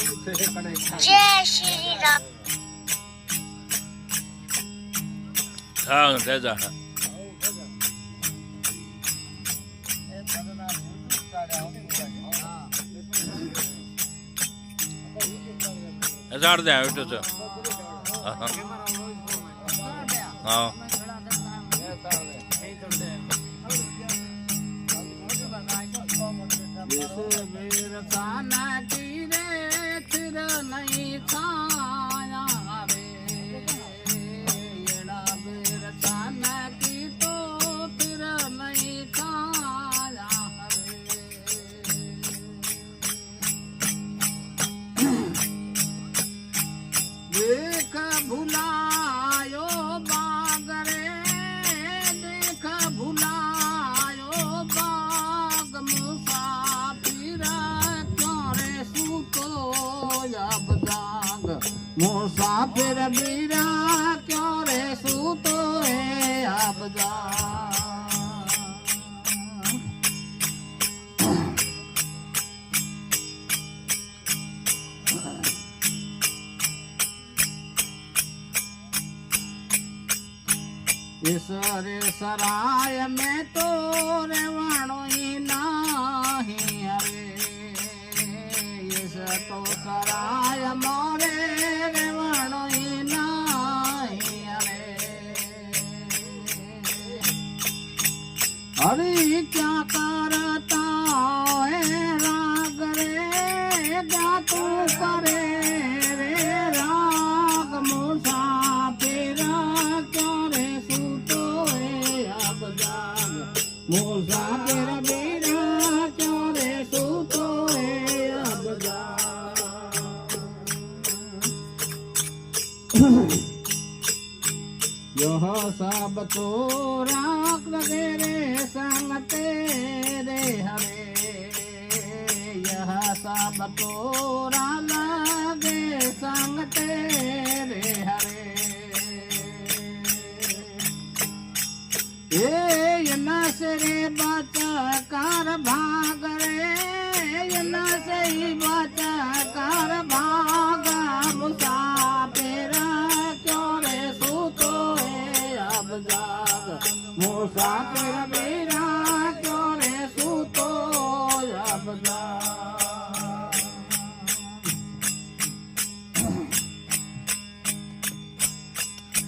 जय श्री राम। हाँ तेजा झाड़ दे बेटो तो हाँ देख भुलायो बाग रे, देख भुलायो बाग, मुसाफिर क्यों रे सूतो अब जाग, मुसाफिर बीरा क्यों रे सूतो है अब जाग। इस रे सराय में तो रेवाणो ही नाही हरे, इस तो सराय मोरे रेवाणो ही नाही हरे। अरे क्या करता है राग रे, क्या तू करे रे राग, मुसाफिर मुसाफिर बीरा क्यों रे सूतो है अब जाग। यह सब तो राख लगे रे संग तेरे हरे, यह सब तो लगे संग तेरे हरे। ये नसरे बचा कर भाग रे, ये नसरी बचा कर भाग, मुसाफिर क्यों रे सूतो है अब जाग, मुसाफिर